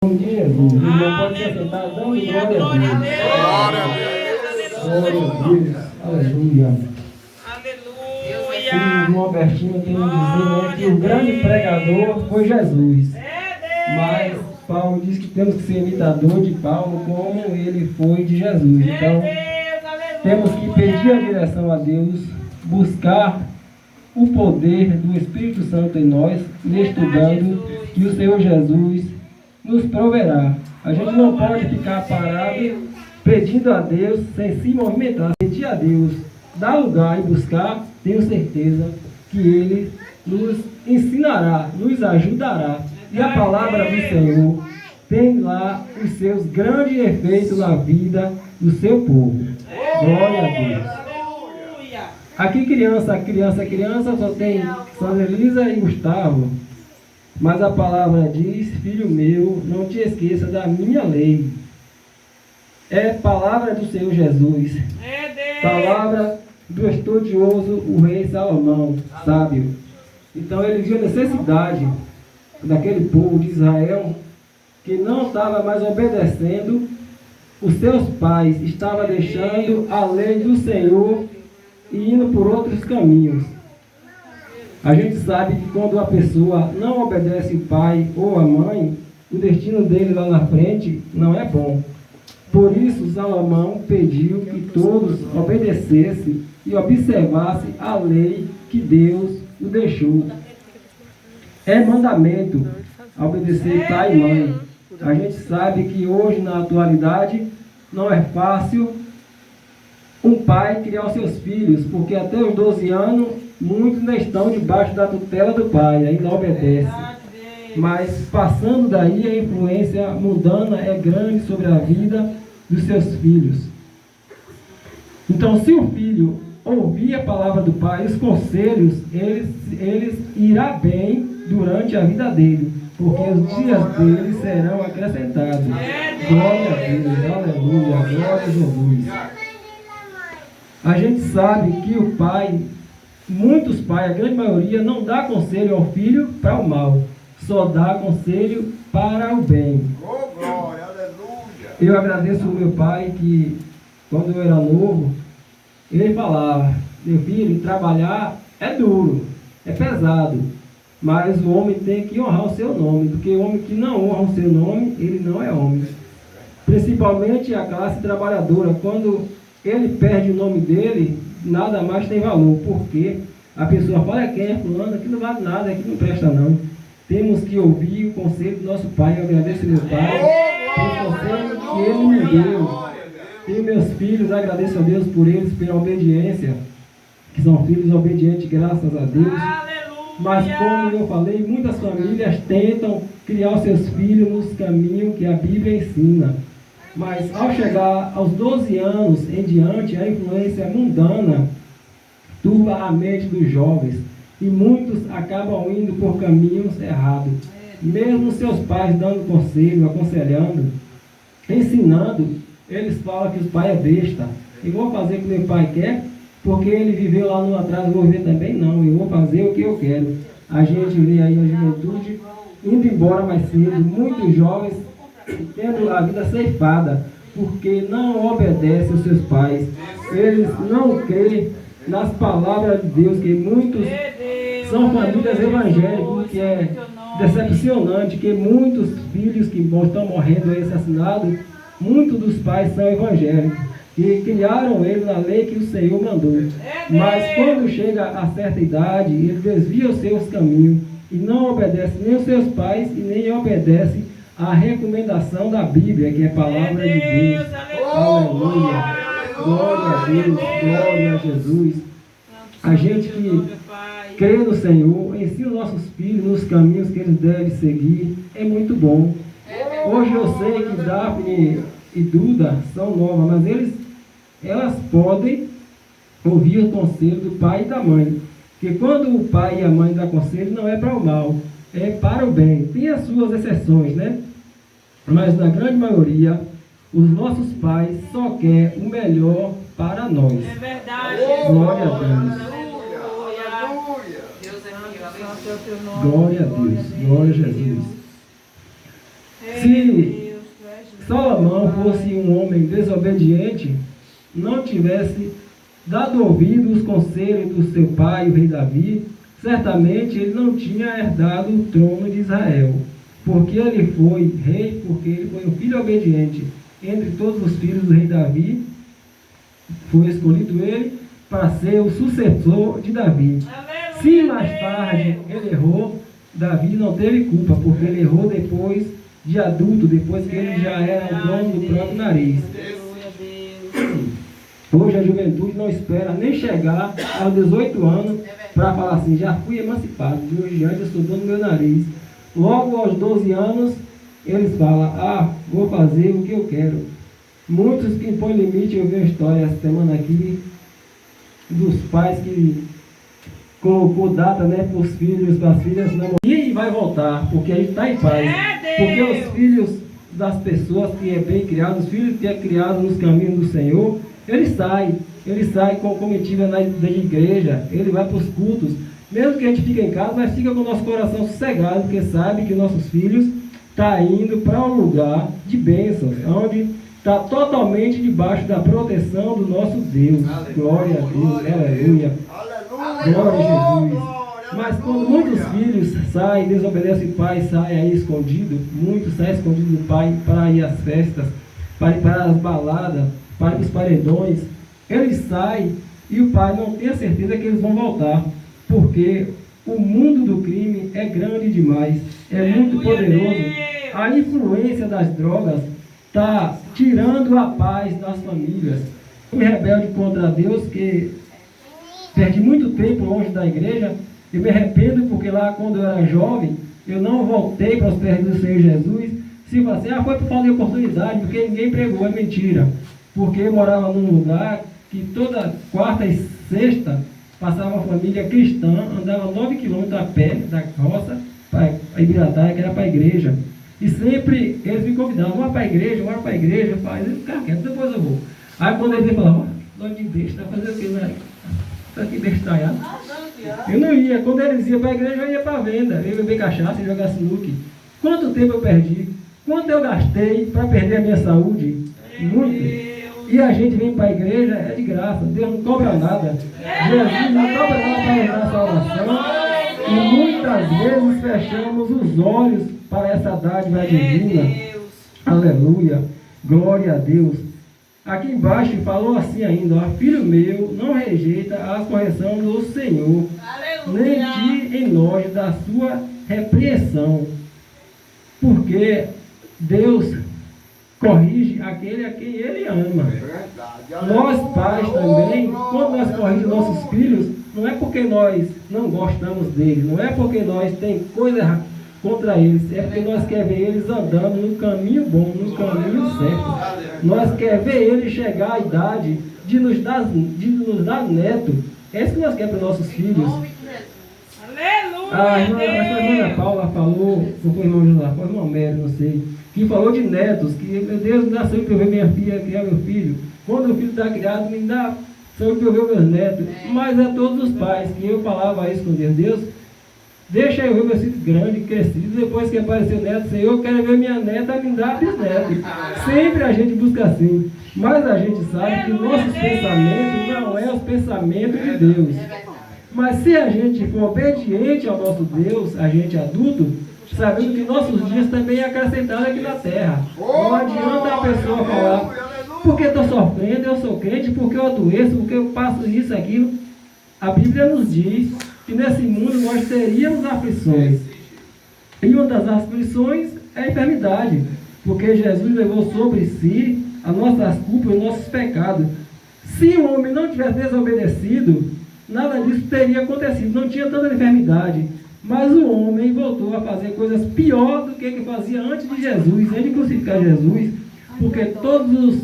Em nome de Jesus. O irmão pode ser sentado dando glória a Deus. Glória a Deus. Glória a Deus. Aleluia. Aleluia. O irmão Albertinho tem que dizer, né, que o grande pregador foi Jesus. Mas Paulo diz que temos que ser imitador de Paulo como ele foi de Jesus. Então, temos que pedir a direção a Deus, buscar o poder do Espírito Santo em nós, estudando, e o Senhor Jesus nos proverá. A gente não pode ficar parado pedindo a Deus sem se movimentar. Pedir a Deus, dar lugar e buscar, tenho certeza que Ele nos ensinará, nos ajudará. E a palavra do Senhor tem lá os seus grandes efeitos na vida do seu povo. Glória a Deus. Aqui criança, só tem Sandra Elisa e Gustavo. Mas a palavra diz, filho meu, não te esqueça da minha lei. É palavra do Senhor Jesus. Palavra do estudioso, o rei Salomão, sábio. Então ele viu a necessidade daquele povo de Israel que não estava mais obedecendo os seus pais, estava deixando a lei do Senhor e indo por outros caminhos. A gente sabe que quando a pessoa não obedece o pai ou a mãe, o destino dele lá na frente não é bom. Por isso Salomão pediu que todos obedecessem e observassem a lei que Deus o deixou. É mandamento obedecer pai e mãe. A gente sabe que hoje, na atualidade, não é fácil um pai criar os seus filhos, porque até os 12 anos, muitos ainda estão debaixo da tutela do pai, ainda obedecem. Mas passando daí, a influência mundana é grande sobre a vida dos seus filhos. Então, se o filho ouvir a palavra do pai, os conselhos, eles irá bem durante a vida dele, porque os dias dele serão acrescentados. Glória a Deus, aleluia, glória a Jesus. A gente sabe que o pai, muitos pais, a grande maioria, não dá conselho ao filho para o mal, só dá conselho para o bem. Oh, glória, aleluia. Eu agradeço ao meu pai que, quando eu era novo, ele falava, meu filho, trabalhar é duro, é pesado, mas o homem tem que honrar o seu nome, porque o homem que não honra o seu nome, ele não é homem. Principalmente a classe trabalhadora, quando ele perde o nome dele, nada mais tem valor, porque a pessoa fala, quem é fulano, aqui não vale nada, aqui não presta não. Temos que ouvir o conselho do nosso pai. Eu agradeço meu pai pelo conselho que ele me deu. E meus filhos, agradeço a Deus por eles, pela obediência, que são filhos obedientes, graças a Deus. Mas como eu falei, muitas famílias tentam criar os seus filhos nos caminhos que a Bíblia ensina. Mas ao chegar aos 12 anos em diante, a influência mundana turba a mente dos jovens e muitos acabam indo por caminhos errados. Mesmo seus pais dando conselho, aconselhando, ensinando, eles falam que os pais é besta. Eu vou fazer o que meu pai quer, porque ele viveu lá no atrás, eu vou viver também não. Eu vou fazer o que eu quero. A gente vê aí a juventude indo embora mais cedo, muitos jovens tendo a vida ceifada, porque não obedecem aos seus pais. Eles não creem nas palavras de Deus, que muitos são famílias evangélicas, que é decepcionante, que muitos filhos que estão morrendo aí assassinados, muitos dos pais são evangélicos, que criaram ele na lei que o Senhor mandou. Mas quando chega a certa idade, ele desvia os seus caminhos e não obedece nem aos seus pais e nem obedece a recomendação da Bíblia, que é a palavra de Deus. Aleluia. Glória a Deus. Glória a Jesus. A gente que crê no Senhor, ensina os nossos filhos nos caminhos que eles devem seguir, é muito bom. Hoje eu sei que Daphne e Duda são novas, mas elas podem ouvir o conselho do pai e da mãe. Porque quando o pai e a mãe dão conselho, não é para o mal, é para o bem. Tem as suas exceções, né? Mas na grande maioria, os nossos pais só querem o melhor para nós. É verdade. Glória a Deus. Glória a Deus. Glória a Jesus. Se Salomão fosse um homem desobediente, não tivesse dado ouvido aos conselhos do seu pai, o rei Davi, certamente ele não tinha herdado o trono de Israel, porque ele foi rei, porque ele foi um filho obediente. Entre todos os filhos do rei Davi, foi escolhido ele para ser o sucessor de Davi. Se mais tarde ele errou, Davi não teve culpa, porque ele errou depois de adulto, depois que ele já era o dono do próprio nariz. Hoje a juventude não espera nem chegar aos 18 anos para falar assim, já fui emancipado, de hoje em diante eu sou dono do meu nariz. Logo aos 12 anos, eles falam, vou fazer o que eu quero. Muitos que impõem limite, eu vi uma história essa semana aqui, dos pais que colocou data, né, para os filhos, para as filhas, não, e vai voltar, porque a gente está em paz. Porque os filhos das pessoas que é bem criados, os filhos que é criado nos caminhos do Senhor, ele sai com comitiva da igreja, ele vai para os cultos, mesmo que a gente fique em casa, mas fica com o nosso coração sossegado, porque sabe que nossos filhos estão indo para um lugar de bênçãos, onde está totalmente debaixo da proteção do nosso Deus. Glória a Deus, aleluia. Glória a Jesus. Mas quando muitos filhos saem, desobedecem o pai, saem aí escondido, muitos saem escondidos do pai para ir às festas, para ir para as baladas, para os paredões, eles saem e o pai não tem a certeza que eles vão voltar, porque o mundo do crime é grande demais, é muito poderoso. A influência das drogas está tirando a paz das famílias. Fui rebelde contra Deus, que perdi muito tempo longe da igreja. Eu me arrependo porque lá quando eu era jovem, eu não voltei para os pés do Senhor Jesus. Se você foi por falta de oportunidade, porque ninguém pregou, é mentira. Porque eu morava num lugar que toda quarta e sexta passava uma família cristã, andava 9 quilômetros a pé da roça para Ibirataia, que era para a igreja. E sempre eles me convidavam, vamos para a igreja, vamos para a igreja. Eu falei, cara, quieto, depois eu vou. Aí quando eles falavam, dono de besta, fazer o quê, né? Está aqui bestalhado. Eu não ia, quando eles iam para a igreja, eu ia para a venda. Eu ia beber cachaça e jogar sinuque. Quanto tempo eu perdi? Quanto eu gastei para perder a minha saúde? Muito. E a gente vem para a igreja, é de graça, Deus não cobra nada. Jesus não cobra nada para nos dar salvação. E muitas vezes fechamos os olhos para essa dádiva divina. Aleluia, glória a Deus. Aqui embaixo falou assim ainda, filho meu, não rejeita a correção do Senhor, nem te enoje da sua repreensão, porque Deus corrige aquele a quem Ele ama. Nós pais também, quando nós corrigimos nossos filhos, não é porque nós não gostamos deles, não é porque nós temos coisa errada contra eles, é porque nós queremos ver eles andando no caminho bom, no caminho certo. Nós queremos ver eles chegar à idade de nos dar neto. É isso que nós queremos para os nossos filhos. A irmã Paula falou, ou foi o irmão José, foi o irmão Mério, não sei, que falou de netos, que, meu Deus, me dá saúde para eu ver minha filha, criar meu filho. Quando o filho está criado, me dá saúde para eu ver meus netos. Mas é todos os pais que eu falava isso com Deus, deixa eu ver meus filhos grandes, crescidos, depois que apareceu o neto, Senhor, eu quero ver minha neta me dar bisneto. Sempre a gente busca assim. Mas a gente sabe que nossos pensamentos não é os pensamentos de Deus. Mas se a gente for obediente ao nosso Deus, a gente adulto, sabendo que nossos dias também é acrescentado aqui na terra. Não adianta a pessoa falar, porque estou sofrendo, eu sou crente, porque eu adoeço, porque eu passo isso, aquilo. A Bíblia nos diz que nesse mundo nós teríamos aflições. E uma das aflições é a enfermidade, porque Jesus levou sobre si as nossas culpas e os nossos pecados. Se o homem não tivesse desobedecido, nada disso teria acontecido, não tinha tanta enfermidade. Mas o homem voltou a fazer coisas piores do que fazia antes de Jesus, antes de crucificar Jesus, porque todos os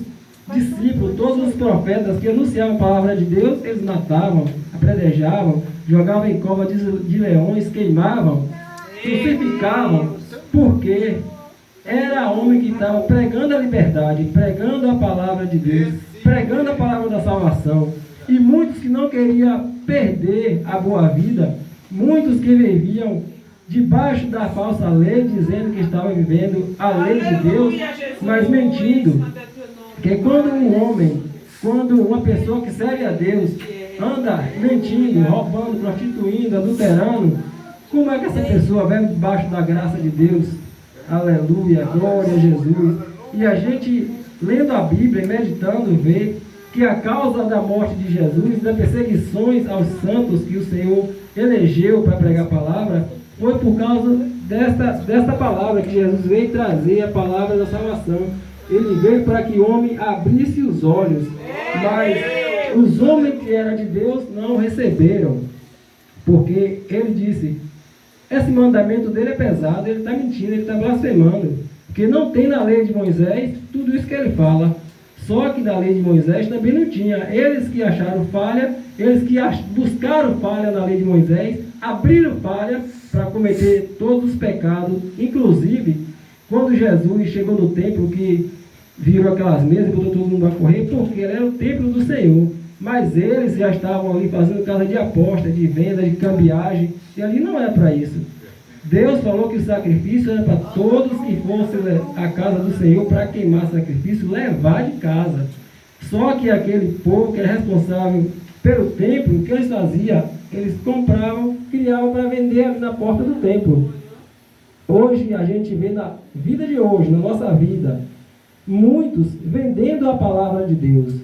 discípulos, todos os profetas que anunciavam a palavra de Deus, eles matavam, apedrejavam, jogavam em cova de leões, queimavam, crucificavam, porque era homem que estava pregando a liberdade, pregando a palavra de Deus, pregando a palavra da salvação. E muitos que não queriam perder a boa vida, muitos que viviam debaixo da falsa lei, dizendo que estava vivendo a lei de Deus, mas mentindo. Porque quando uma pessoa que serve a Deus anda mentindo, roubando, prostituindo, adulterando, como é que essa pessoa vai debaixo da graça de Deus? Aleluia, glória a Jesus. E a gente, lendo a Bíblia e meditando, vê que a causa da morte de Jesus, das perseguições aos santos que o Senhor elegeu para pregar a palavra, foi por causa desta palavra que Jesus veio trazer, a palavra da salvação. Ele veio para que o homem abrisse os olhos, mas os homens que eram de Deus não receberam, porque ele disse, esse mandamento dele é pesado, ele está mentindo, ele está blasfemando, porque não tem na lei de Moisés tudo isso que ele fala. Só que na lei de Moisés também não tinha. Eles que acharam falha, eles que buscaram falha na lei de Moisés, abriram falha para cometer todos os pecados. Inclusive, quando Jesus chegou no templo, que virou aquelas mesas e botou todo mundo a correr, porque ele era o templo do Senhor. Mas eles já estavam ali fazendo casa de aposta, de venda, de cambiagem, e ali não é para isso. Deus falou que o sacrifício era para todos que fossem à casa do Senhor para queimar sacrifício, levar de casa. Só que aquele povo que era responsável pelo templo, o que eles faziam? Eles compravam, criavam para vender ali na porta do templo. Hoje a gente vê na vida de hoje, na nossa vida, muitos vendendo a palavra de Deus.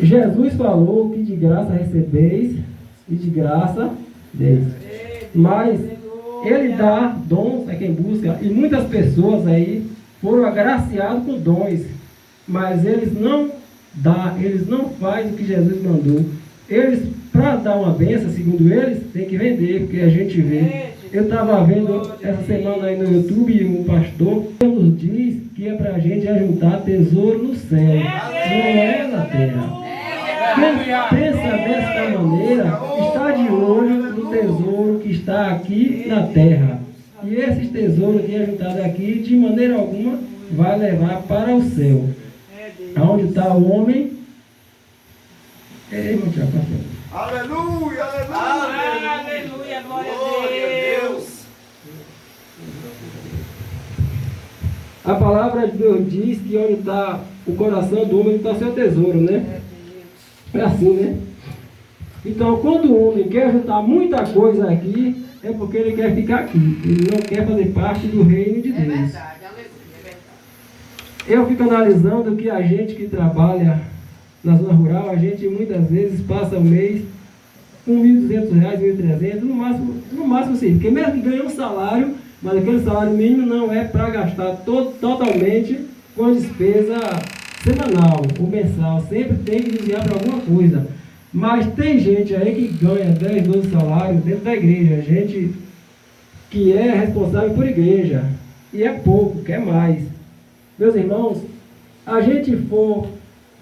Jesus falou que de graça recebeis e de graça deis. Mas ele dá dons a quem busca, e muitas pessoas aí foram agraciadas com dons, mas eles não fazem o que Jesus mandou. Eles, para dar uma benção, segundo eles, tem que vender, porque a gente vê. Eu estava vendo essa semana aí no YouTube um pastor que nos diz que é para a gente ajuntar tesouro no céu, não é na terra. Quem pensa desta maneira está de olho no tesouro que está aqui na terra. E esse tesouro que é juntado aqui, de maneira alguma, vai levar para o céu. Onde está o homem? Irmão Tiago, pastor. Aleluia, aleluia. Aleluia, glória a Deus. A palavra de Deus diz que onde está o coração do homem está o seu tesouro, né? É assim, né? Então, quando o homem quer juntar muita coisa aqui, é porque ele quer ficar aqui. Ele não quer fazer parte do reino de Deus. É verdade, aleluia, é verdade. Eu fico analisando que a gente que trabalha na zona rural, a gente muitas vezes passa o mês com R$1.200, R$1.300, no máximo sim. Porque mesmo que ganhe um salário, mas aquele salário mínimo não é para gastar totalmente com a despesa semanal ou mensal. Sempre tem que desviar para alguma coisa. Mas tem gente aí que ganha 10, 12 salários dentro da igreja. Gente que é responsável por igreja. E é pouco, quer mais. Meus irmãos, a gente for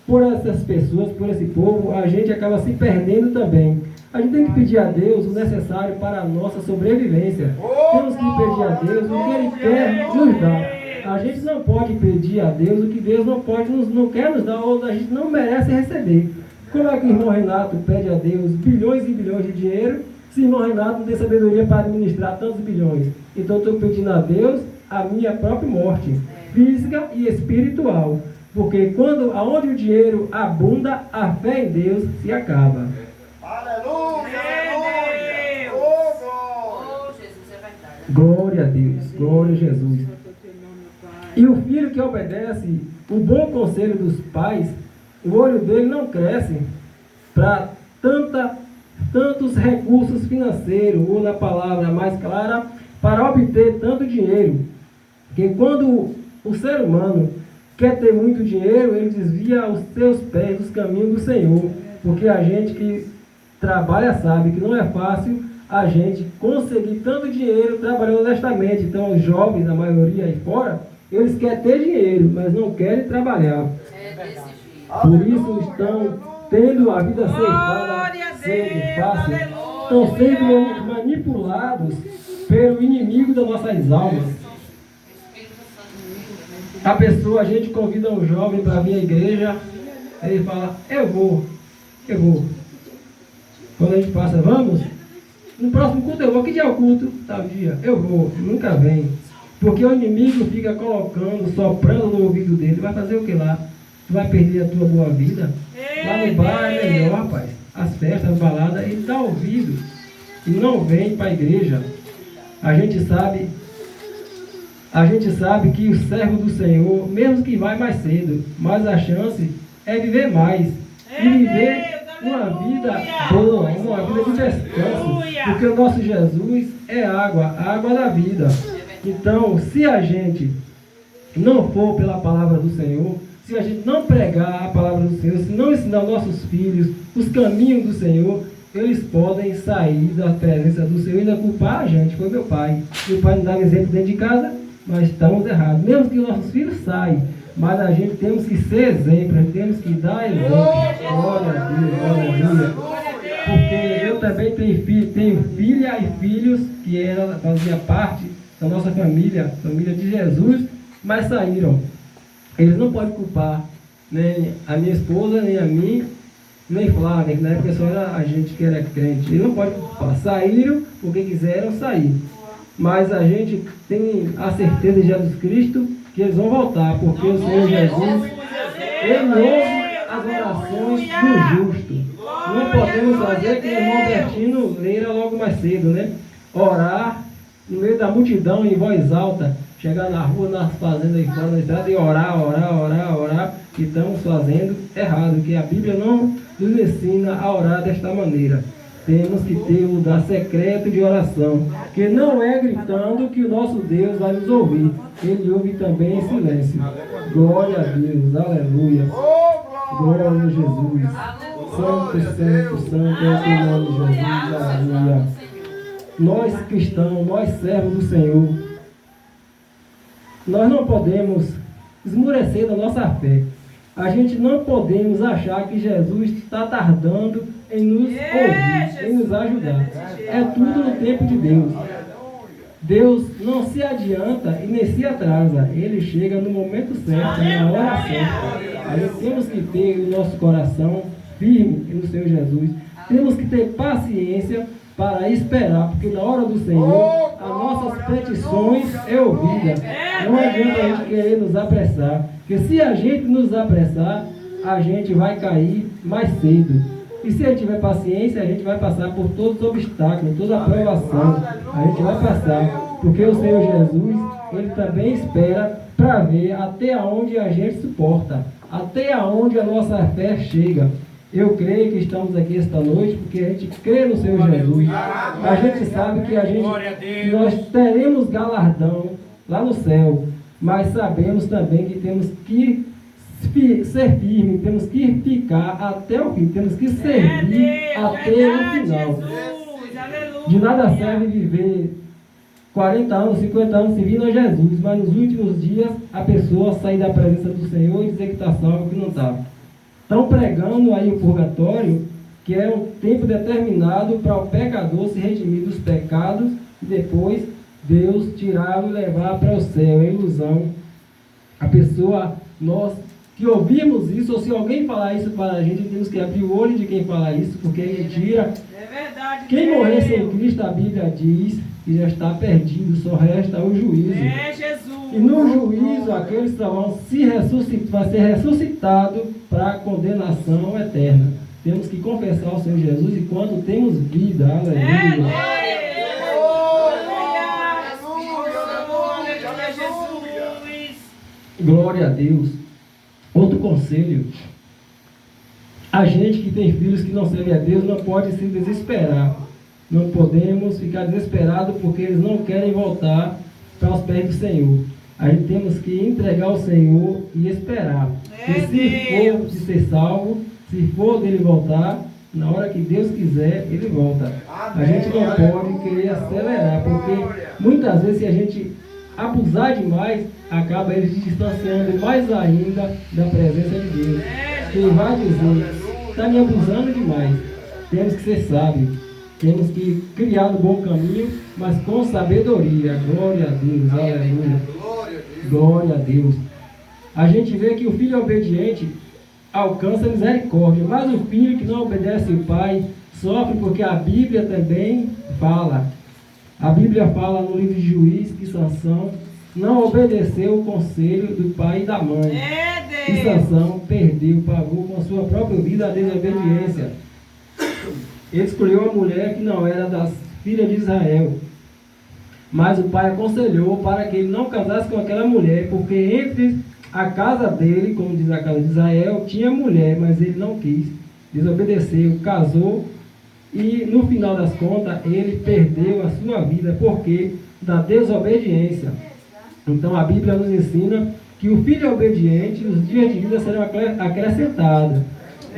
por essas pessoas, por esse povo, a gente acaba se perdendo também. A gente tem que pedir a Deus o necessário para a nossa sobrevivência. Temos que pedir a Deus o que Ele quer nos dar. A gente não pode pedir a Deus o que Deus não quer nos dar, ou a gente não merece receber. Como é que o irmão Renato pede a Deus bilhões e bilhões de dinheiro, se o irmão Renato não tem sabedoria para administrar tantos bilhões? Então eu estou pedindo a Deus a minha própria morte, física e espiritual. Porque aonde o dinheiro abunda, a fé em Deus se acaba. Aleluia, aleluia. Oh, Jesus, é verdade. Glória a Deus, glória a Jesus. E o filho que obedece o bom conselho dos pais, o olho dele não cresce para tantos recursos financeiros, ou na palavra mais clara, para obter tanto dinheiro. Porque quando o ser humano quer ter muito dinheiro, ele desvia os seus pés dos caminhos do Senhor. Porque a gente que trabalha sabe que não é fácil a gente conseguir tanto dinheiro trabalhando honestamente. Então os jovens, a maioria aí fora, eles querem ter dinheiro, mas não querem trabalhar. É desse jeito. Por isso estão tendo a vida ceifada, sendo fácil. Estão sendo manipulados pelo inimigo das nossas almas. A gente convida um jovem para vir à igreja, ele fala, eu vou. Quando a gente passa, vamos? no próximo culto eu vou. Que dia é o culto? Tal dia. Eu vou. Nunca vem. Porque o inimigo fica colocando, soprando no ouvido dele. Vai fazer o que lá? Tu vai perder a tua boa vida? Lá no bar é melhor, rapaz. As festas, as baladas, ele dá ouvido. E não vem para a igreja. A gente sabe que o servo do Senhor, mesmo que vai mais cedo, mas a chance é viver mais. E viver uma vida boa, uma vida de descanso. Porque o nosso Jesus é água, a água da vida. Então, se a gente não for pela palavra do Senhor, se a gente não pregar a palavra do Senhor, se não ensinar nossos filhos os caminhos do Senhor, eles podem sair da presença do Senhor e ainda culpar a gente. Foi meu pai. Meu pai não dava exemplo dentro de casa, mas estamos errados. Mesmo que os nossos filhos saiam, mas a gente temos que ser exemplo, a gente temos que dar exemplo. Glória a Deus, aleluia. Porque eu também tenho filha e filhos que fazia parte da nossa família de Jesus, mas saíram. Eles não podem culpar nem a minha esposa, nem a mim, nem Flávia, que na época só era a gente que era crente. Eles não podem culpar. Saíram porque quiseram sair. Mas a gente tem a certeza de Jesus Cristo que eles vão voltar, porque o Senhor Jesus, Ele ouve as orações do justo. Não podemos fazer que o irmão Bertino leira logo mais cedo, né? Orar no meio da multidão em voz alta, chegar na rua, nas fazendas aí fora, na estrada e orar, que estamos fazendo errado, que a Bíblia não nos ensina a orar desta maneira. Temos que ter um lugar secreto de oração, que não é gritando que o nosso Deus vai nos ouvir. Ele ouve também em silêncio. Glória a Deus, aleluia. Glória a Jesus. Santo, santo, santo é o teu nome, Jesus, aleluia. Nós cristãos, nós servos do Senhor, nós não podemos esmorecer da nossa fé. A gente não podemos achar que Jesus está tardando em nos ouvir, em nos ajudar. É tudo no tempo de Deus. Deus não se adianta e nem se atrasa. Ele chega no momento certo, na hora certa. A gente temos que ter o nosso coração firme no Senhor Jesus. Temos que ter paciência para esperar, porque na hora do Senhor, as nossas petições é ouvida. Não adianta a gente querer nos apressar, porque se a gente nos apressar, a gente vai cair mais cedo. E se a gente tiver paciência, a gente vai passar por todos os obstáculos, toda a provação. A gente vai passar, porque o Senhor Jesus, Ele também espera para ver até onde a gente suporta, até onde a nossa fé chega. Eu creio que estamos aqui esta noite porque a gente crê no Senhor Jesus. A gente sabe que nós teremos galardão lá no céu, mas sabemos também que temos que ser firme, temos que ficar até o fim, temos que servir até o final. De nada serve viver 40 anos, 50 anos servindo a Jesus, mas nos últimos dias a pessoa sair da presença do Senhor e dizer que está salvo, que não está. Estão pregando aí o purgatório, que é um tempo determinado para o pecador se redimir dos pecados e depois Deus tirá-lo e levar para o céu. É ilusão. A pessoa, nós que ouvimos isso, ou se alguém falar isso para a gente, temos que abrir o olho de quem fala isso, porque é mentira. É verdade. Quem morrer sem Cristo, a Bíblia diz que já está perdido, só resta o juízo. É Jesus. E no juízo, aqueles que vão vai ser ressuscitado para a condenação eterna. Temos que confessar o Senhor Jesus enquanto temos vida. Aleluia. Glória a Deus. Outro conselho. A gente que tem filhos que não servem a Deus não pode se desesperar. Não podemos ficar desesperados porque eles não querem voltar para os pés do Senhor. A gente temos que entregar ao Senhor e esperar. E se for de ser salvo, se for dele voltar, na hora que Deus quiser, ele volta. A gente não pode querer acelerar, porque muitas vezes se a gente abusar demais, acaba ele se distanciando mais ainda da presença de Deus. Quem vai dizer, está me abusando demais. Temos que ser sábios. Temos que criar um bom caminho, mas com sabedoria. Glória a Deus, aleluia. Glória a Deus. A gente vê que o filho obediente alcança misericórdia, mas o filho que não obedece o pai Sofre porque a Bíblia também fala. A Bíblia fala no livro de Juízes que Sansão não obedeceu o conselho do pai e da mãe. E Sansão perdeu, pagou com a sua própria vida a desobediência. Ele escolheu uma mulher que não era das filhas de Israel. Mas o pai aconselhou para que ele não casasse com aquela mulher, porque entre a casa dele, como diz a casa de Israel, tinha mulher, mas ele não quis. Desobedeceu, casou e no final das contas ele perdeu a sua vida porque da desobediência. Então a Bíblia nos ensina que o filho obediente, os dias de vida serão acrescentados.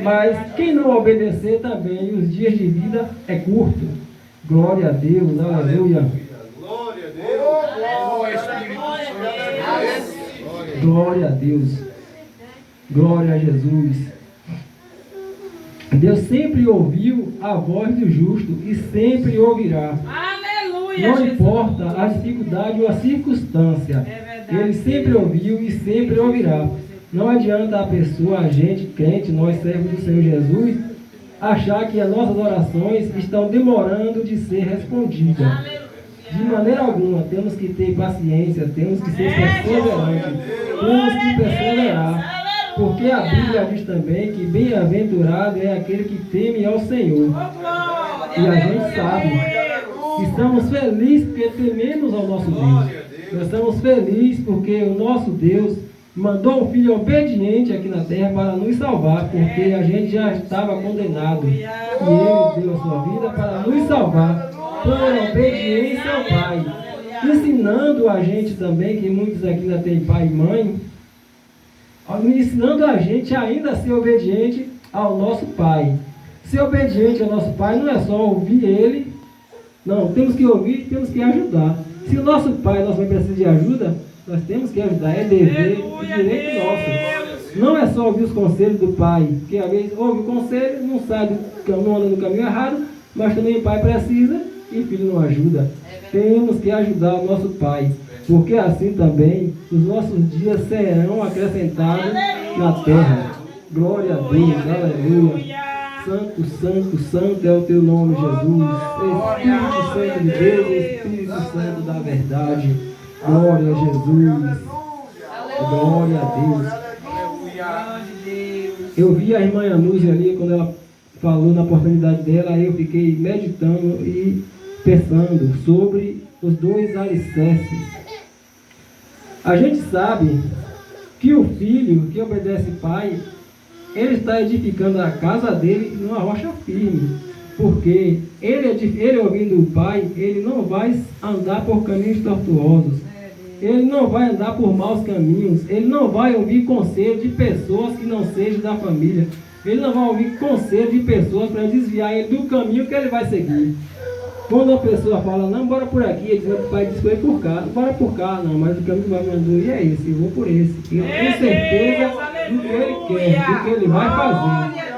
Mas quem não obedecer também, os dias de vida é curto. Glória a Deus, aleluia. Glória a Deus. Glória a Deus. Glória a Jesus. Deus sempre ouviu a voz do justo e sempre ouvirá. Aleluia, Não Jesus. importa a dificuldade ou a circunstância. Ele sempre ouviu e sempre ouvirá. Não adianta a pessoa, a gente, crente, nós servos do Senhor Jesus, achar que as nossas orações estão demorando de ser respondidas. De maneira alguma, temos que ter paciência, temos que ser perseverantes, temos que perseverar. Porque a Bíblia diz também que bem-aventurado é aquele que teme ao Senhor. E a gente sabe, estamos felizes porque tememos ao nosso Deus. Nós estamos felizes porque o nosso Deus mandou um filho obediente aqui na terra para nos salvar, porque a gente já estava condenado. E ele deu a sua vida para nos salvar por obediência ao Pai. Ensinando a gente também, que muitos aqui ainda têm pai e mãe, ensinando a gente ainda a ser obediente ao nosso Pai. Ser obediente ao nosso Pai não é só ouvir Ele, não, temos que ouvir, temos que ajudar. Se o nosso pai, nossa mãe precisa de ajuda, nós temos que ajudar, é dever e direito nosso. Não é só ouvir os conselhos do pai, porque às vezes ouve o conselho, não sabe, não anda no caminho errado, mas também o pai precisa e o filho não ajuda. Temos que ajudar o nosso pai, porque assim também os nossos dias serão acrescentados na terra. Glória a Deus, aleluia. Santo, santo, santo é o teu nome, Jesus. Espírito Santo de Deus, Espírito Santo da verdade. Glória a Jesus. Glória a Deus. Eu vi a irmã Yanuse ali, quando ela falou na oportunidade dela, eu fiquei meditando e pensando sobre os dois alicerces. A gente sabe que o filho que obedece pai, ele está edificando a casa dele numa rocha firme, porque ele ouvindo o pai, ele não vai andar por caminhos tortuosos, ele não vai andar por maus caminhos, ele não vai ouvir conselho de pessoas que não sejam da família, ele não vai ouvir conselho de pessoas para desviar ele do caminho que ele vai seguir. Quando a pessoa fala, não, bora por aqui, ele diz, o pai diz, foi por cá, bora por cá, não, mas o caminho que vai me mandar é esse, eu vou por esse. Eu tenho certeza do que ele quer, do que ele vai fazer.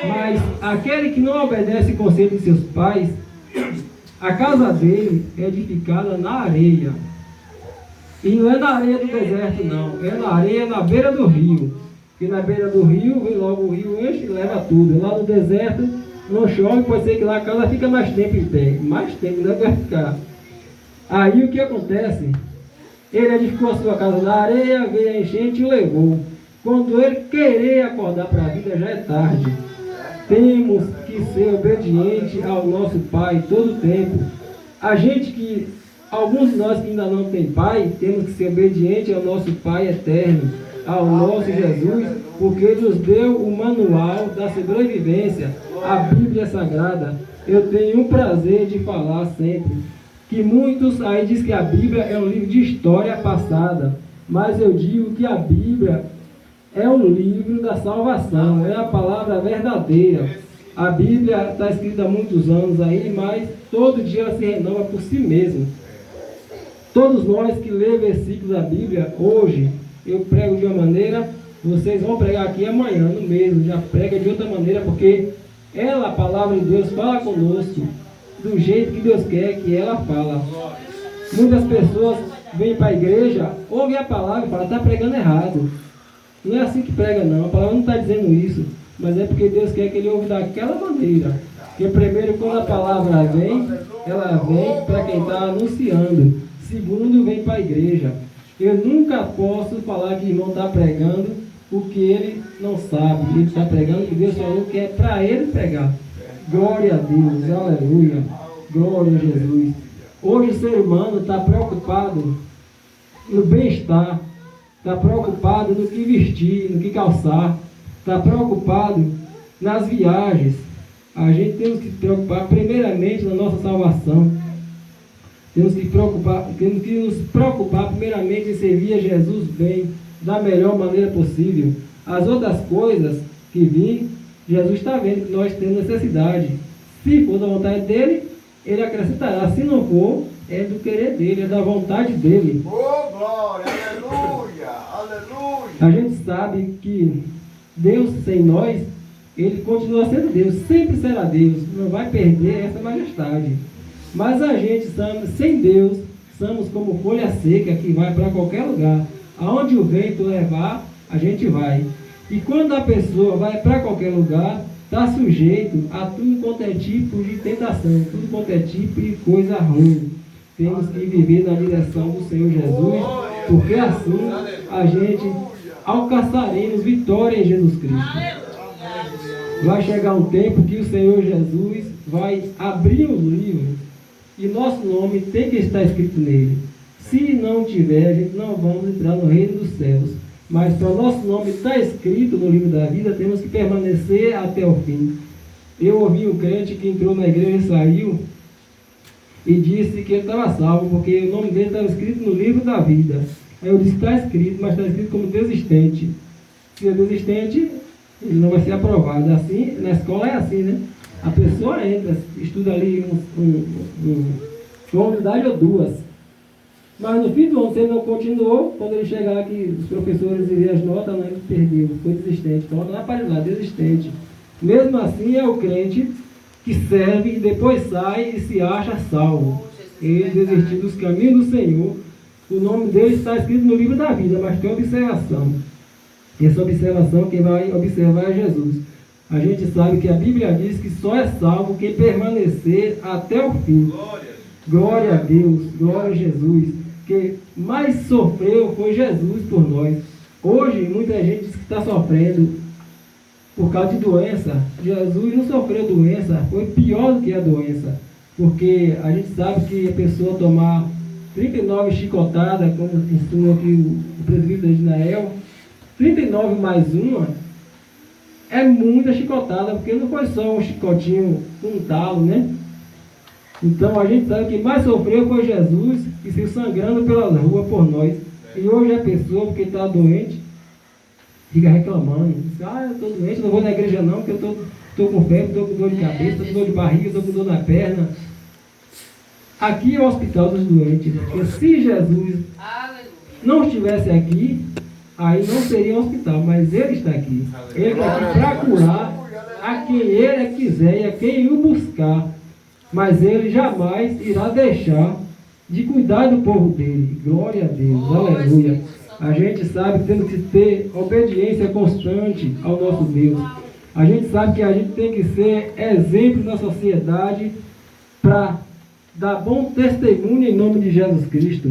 Mas aquele que não obedece o conselho de seus pais, a casa dele é edificada na areia. E não é na areia do deserto, não, é na areia na beira do rio. Porque na beira do rio, vem logo o rio, enche e leva tudo. Lá no deserto, não chove, pode ser que lá a casa fica mais tempo em pé. Mais tempo, não vai ficar. Aí o que acontece? Ele edificou a sua casa na areia, veio a enchente e o levou. Quando ele querer acordar para a vida, já é tarde. Temos que ser obedientes ao nosso Pai todo o tempo. Alguns de nós que ainda não tem pai, temos que ser obedientes ao nosso Pai eterno, ao nosso Jesus, porque Ele nos deu o manual da sobrevivência, a Bíblia Sagrada. Eu tenho um prazer de falar sempre, que muitos aí dizem que a Bíblia é um livro de história passada, mas eu digo que a Bíblia é um livro da salvação, é a palavra verdadeira. A Bíblia está escrita há muitos anos aí, mas todo dia ela se renova por si mesma. Todos nós que lê versículos da Bíblia, hoje, eu prego de uma maneira, vocês vão pregar aqui amanhã, no mesmo, já prega de outra maneira, porque ela, a palavra de Deus, fala conosco, do jeito que Deus quer que ela fala. Muitas pessoas vêm para a igreja, ouvem a palavra e falam, está pregando errado. Não é assim que prega não, a palavra não está dizendo isso, mas é porque Deus quer que ele ouve daquela maneira. Porque primeiro, quando a palavra vem, ela vem para quem está anunciando. Segundo, vem para a igreja. Eu nunca posso falar que o irmão está pregando o que ele não sabe. Ele está pregando o que Deus falou que é para ele pregar. Glória a Deus, aleluia. Glória a Jesus. Hoje o ser humano está preocupado no bem-estar, está preocupado no que vestir, no que calçar, está preocupado nas viagens. A gente temos que se preocupar primeiramente na nossa salvação. Temos que nos preocupar primeiramente em servir a Jesus bem, da melhor maneira possível. As outras coisas que vêm, Jesus está vendo que nós temos necessidade. Se for da vontade dele, ele acrescentará. Se não for, é do querer dele, é da vontade dele. Oh, glória, aleluia, aleluia. A gente sabe que Deus sem nós, ele continua sendo Deus, sempre será Deus, não vai perder essa majestade. Mas a gente, sem Deus, somos como folha seca que vai para qualquer lugar. Aonde o vento levar, a gente vai. E quando a pessoa vai para qualquer lugar, está sujeito a tudo quanto é tipo de tentação, tudo quanto é tipo de coisa ruim. Temos que viver na direção do Senhor Jesus, porque assim a gente alcançaremos vitória em Jesus Cristo. Vai chegar um tempo que o Senhor Jesus vai abrir os livros e nosso nome tem que estar escrito nele. Se não tiver, a gente não vamos entrar no reino dos céus. Mas para o nosso nome estar escrito no livro da vida, temos que permanecer até o fim. Eu ouvi um crente que entrou na igreja e saiu e disse que ele estava salvo, porque o nome dele estava escrito no livro da vida. Aí eu disse, está escrito, mas está escrito como desistente. Se é desistente, ele não vai ser aprovado. Assim, na escola é assim, né? A pessoa entra, estuda ali uma unidade ou duas. Mas no fim do ano, se ele não continuou, quando ele chegar aqui, os professores irem as notas, não, ele perdeu, foi desistente. Então, lá para lá, desistente. Mesmo assim, é o crente que serve e depois sai e se acha salvo. Ele desistiu dos caminhos do Senhor. O nome dele está escrito no livro da vida, mas tem observação. E essa observação, quem vai observar é Jesus. A gente sabe que a Bíblia diz que só é salvo quem permanecer até o fim. Glória a Deus, glória a Jesus. Que mais sofreu foi Jesus por nós. Hoje, muita gente diz que está sofrendo por causa de doença. Jesus não sofreu doença, foi pior do que a doença. Porque a gente sabe que a pessoa tomar 39 chicotadas, como ensina aqui o presbítero de Nael, 39 mais uma, é muita chicotada, porque não foi só um chicotinho com um talo, né? Então a gente sabe que mais sofreu foi Jesus, que se sangrando pelas ruas por nós. E hoje a pessoa, porque está doente, fica reclamando. Diz, eu estou doente, não vou na igreja não, porque eu estou com febre, estou com dor de cabeça, estou com dor de barriga, estou com dor na perna. Aqui é o hospital dos doentes, porque se Jesus não estivesse aqui, aí não seria um hospital, mas ele está aqui. Ele está aqui para curar a quem ele quiser e a quem o buscar. Mas ele jamais irá deixar de cuidar do povo dele. Glória a Deus, aleluia. A gente sabe que temos que ter obediência constante ao nosso Deus. A gente sabe que a gente tem que ser exemplo na sociedade para dar bom testemunho em nome de Jesus Cristo.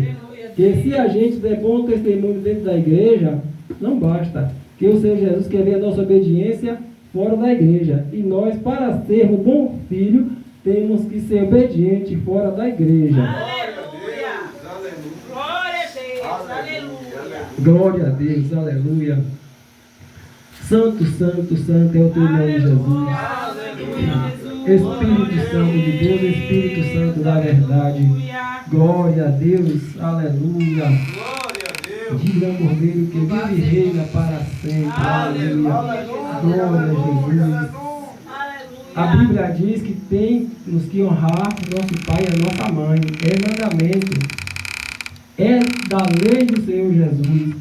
Porque se a gente der bom testemunho dentro da igreja, não basta. Que o Senhor Jesus quer ver a nossa obediência fora da igreja. E nós, para sermos bom filho, temos que ser obedientes fora da igreja. Aleluia! Glória a Deus! Aleluia! Glória a Deus, aleluia. Santo, santo, santo é o teu nome, Jesus. Espírito Santo de Deus, Espírito Santo da verdade. Glória a Deus, aleluia. Diga ao Cordeiro que vive e reina para sempre. Aleluia. Glória a Jesus. A Bíblia diz que temos que honrar nosso pai e a nossa mãe. É mandamento. É da lei do Senhor Jesus.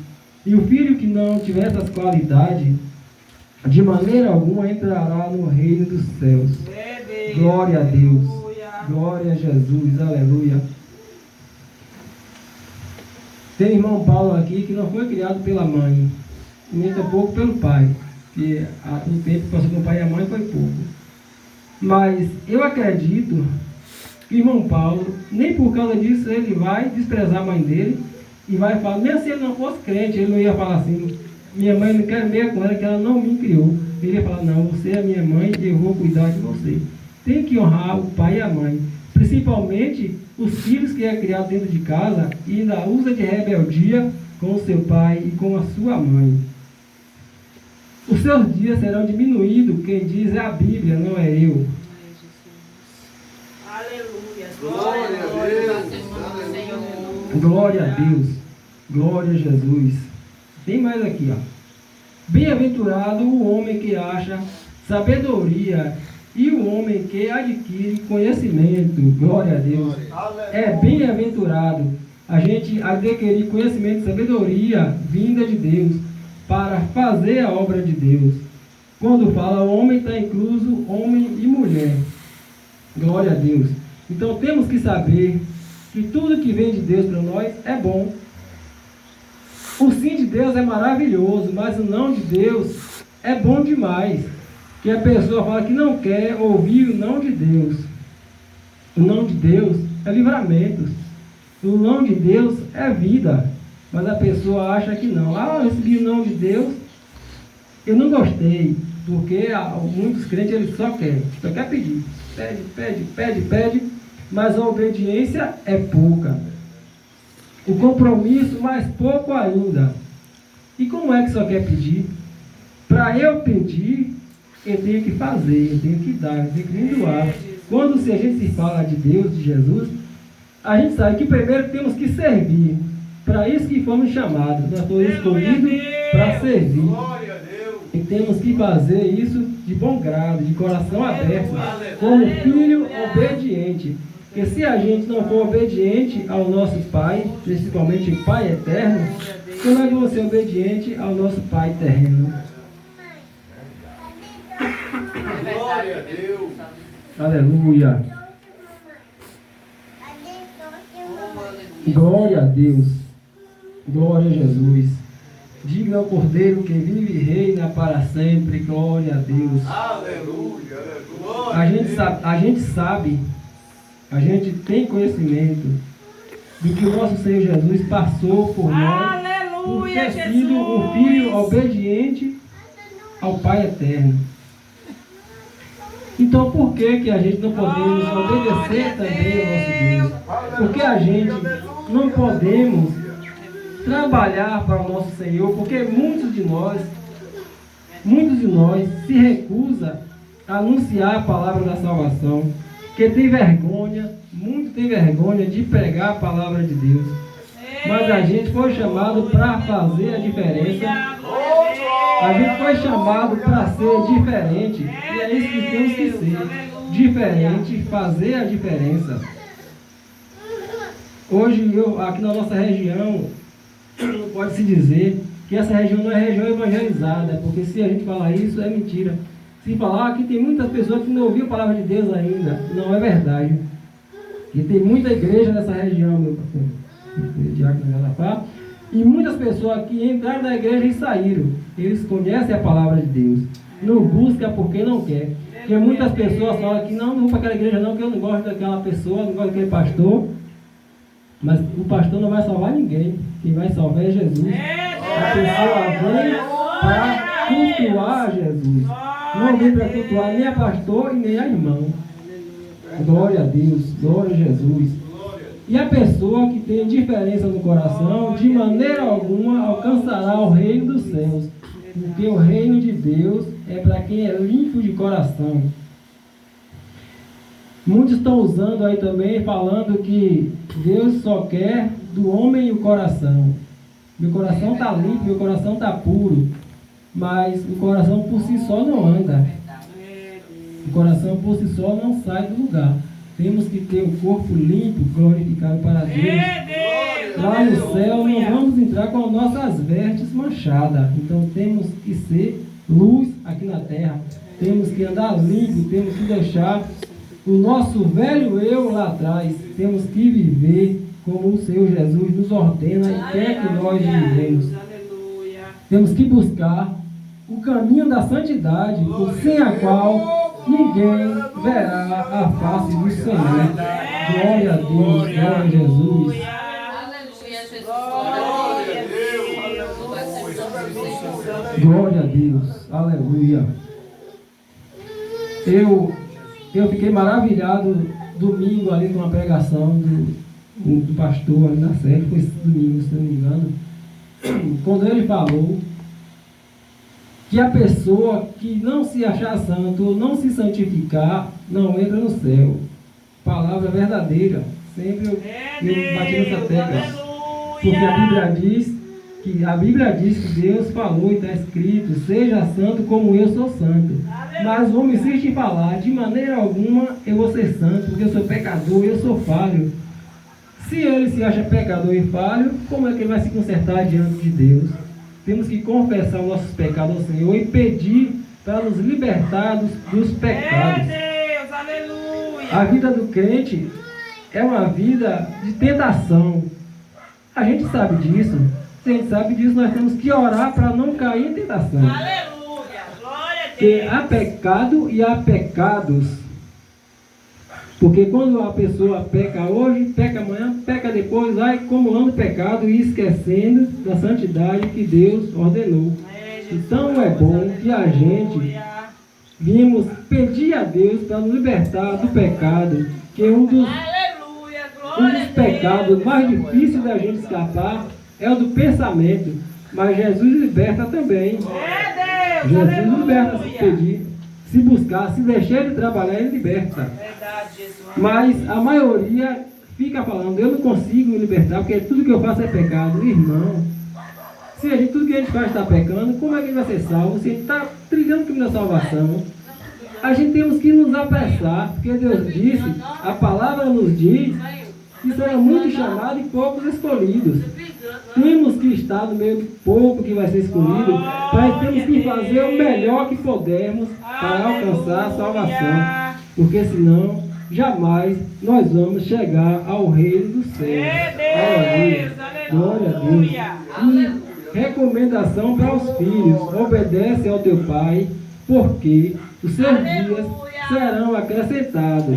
E o filho que não tiver essas qualidades, de maneira alguma entrará no reino dos céus. Glória a Deus. Glória a Jesus. Aleluia. Tem irmão Paulo aqui que não foi criado pela mãe, nem tampouco pelo pai. Que o tempo que passou com o pai e a mãe foi pouco. Mas eu acredito que o irmão Paulo, nem por causa disso, ele vai desprezar a mãe dele e vai falar, mesmo se ele não fosse crente, ele não ia falar assim, minha mãe não quer meia com ela, que ela não me criou. Ele ia falar, não, você é minha mãe e eu vou cuidar de você. Tem que honrar o pai e a mãe, principalmente os filhos que é criado dentro de casa e ainda usa de rebeldia com o seu pai e com a sua mãe. Os seus dias serão diminuídos, quem diz é a Bíblia, não é eu. Aleluia. Glória a Deus. Glória a Deus. Glória a Jesus. Tem mais aqui, ó. Bem-aventurado o homem que acha sabedoria e o homem que adquire conhecimento. Glória a Deus. É bem-aventurado a gente adquirir conhecimento e sabedoria vinda de Deus para fazer a obra de Deus. Quando fala homem, está incluso homem e mulher. Glória a Deus. Então temos que saber que tudo que vem de Deus para nós é bom. O sim de Deus é maravilhoso, mas o não de Deus é bom demais. Que a pessoa fala que não quer ouvir o não de Deus. O não de Deus é livramento. O não de Deus é vida. Mas a pessoa acha que não. Ah, eu recebi o não de Deus, eu não gostei. Porque muitos crentes eles só quer pedir. Pede, mas a obediência é pouca. O compromisso, mais pouco ainda. E como é que só quer pedir? Para eu pedir, eu tenho que fazer, eu tenho que dar, eu tenho que me doar. Quando se a gente se fala de Deus, de Jesus, a gente sabe que primeiro temos que servir. Para isso que fomos chamados. Nós fomos escolhidos para servir. Glória a Deus. E temos que fazer isso de bom grado, de coração aberto, como filho obediente. Porque se a gente não for obediente ao nosso Pai, principalmente o Pai eterno, como é que vamos ser obediente ao nosso Pai terreno? Glória a Deus. Aleluia. Glória a Deus. Glória a Jesus. Diga ao Cordeiro que vive e reina para sempre. Glória a Deus. Aleluia. Glória A gente sabe, a gente tem conhecimento de que o nosso Senhor Jesus passou por nós, por ter sido um filho obediente ao Pai eterno. Então por que a gente não podemos obedecer também ao nosso Deus? Porque a gente não podemos trabalhar para o nosso Senhor, porque muitos de nós se recusam a anunciar a palavra da salvação, que tem vergonha, muito tem vergonha de pregar a palavra de Deus. Mas a gente foi chamado para fazer a diferença. A gente foi chamado para ser diferente. E é isso que temos que ser. Diferente, fazer a diferença. Hoje, aqui na nossa região, não pode se dizer que essa região não é região evangelizada, porque se a gente falar isso, é mentira. Se falar que tem muitas pessoas que não ouviram a palavra de Deus ainda, não é verdade. E tem muita igreja nessa região, meu diácono Jalapá, e muitas pessoas que entraram na igreja e saíram. Eles conhecem a palavra de Deus. Não busca porque não quer. Porque muitas pessoas falam que não vou para aquela igreja não, que eu não gosto daquela pessoa, não gosto daquele pastor. Mas o pastor não vai salvar ninguém. Quem vai salvar é Jesus. A pessoa vem para cultuar Jesus. Não vem para cultuar nem a pastor e nem a irmão. Glória a Deus, glória a Jesus. E a pessoa que tem diferença no coração, de maneira alguma alcançará o reino dos céus. Porque o reino de Deus é para quem é limpo de coração. Muitos estão usando aí também, falando que Deus só quer do homem o coração. Meu coração está limpo, meu coração está puro. Mas o coração por si só não anda. O coração por si só não sai do lugar. Temos que ter o corpo limpo, glorificado para Deus. Lá no céu não vamos entrar com as nossas vestes manchadas. Então temos que ser luz aqui na terra. Temos que andar limpo, temos que deixar o nosso velho eu lá atrás. Temos que viver como o Senhor Jesus nos ordena e quer que nós vivemos. Temos que buscar o caminho da santidade, sem a qual ninguém verá a face do Senhor. Glória a Deus, glória a Jesus. Glória a Deus, aleluia. Eu fiquei maravilhado domingo ali com uma pregação do pastor ali na série, foi domingo, se não me engano, quando ele falou que a pessoa que não se achar santo, não se santificar, não entra no céu. Palavra verdadeira. Sempre eu bati nessa tecla. Porque a Bíblia diz que Deus falou e está escrito: seja santo como eu sou santo. Mas o homem insiste em falar: de maneira alguma eu vou ser santo, porque eu sou pecador, eu sou falho. Se ele se acha pecador e falho, como é que ele vai se consertar diante de Deus? Temos que confessar os nossos pecados ao Senhor e pedir para nos libertar dos pecados. Deus, aleluia. A vida do crente é uma vida de tentação. A gente sabe disso. Se a gente sabe disso, nós temos que orar para não cair em tentação. Aleluia. Glória a Porque Deus. há pecado e há pecados. Porque quando a pessoa peca hoje, peca amanhã, peca depois, vai acumulando pecado e esquecendo da santidade que Deus ordenou. Então é bom que a gente vimos pedir a Deus para nos libertar do pecado, que é um dos pecados mais difíceis da gente escapar é o do pensamento. Mas Jesus liberta também. Jesus liberta se pedir, se buscar, se deixar de trabalhar, ele liberta. Mas a maioria fica falando: eu não consigo me libertar porque tudo que eu faço é pecado. Irmão, se tudo que a gente faz está pecando, como é que a gente vai ser salvo? Se a gente está trilhando o caminho da salvação, a gente temos que nos apressar, porque Deus disse, a palavra nos diz que serão muitos chamados e poucos escolhidos. Temos que estar no meio do povo que vai ser escolhido, mas temos que fazer o melhor que pudermos para alcançar a salvação, porque senão jamais nós vamos chegar ao reino do céu. Aleluia. Glória a Deus. E recomendação para os filhos: obedece ao teu pai, porque os seus dias serão acrescentados.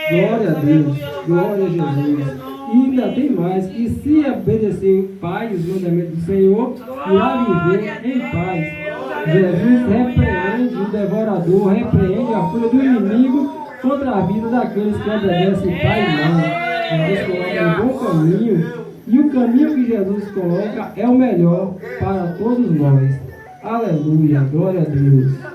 Glória a Deus. Glória a Jesus. E ainda tem mais, que se obedecer o Pai, os mandamentos do Senhor, irá viver em paz. Jesus repreende o devorador, repreende a fúria do inimigo contra a vida daqueles que obedecem Pai e Mãe. Jesus coloca um bom caminho, e o caminho que Jesus coloca é o melhor para todos nós. Aleluia, glória a Deus.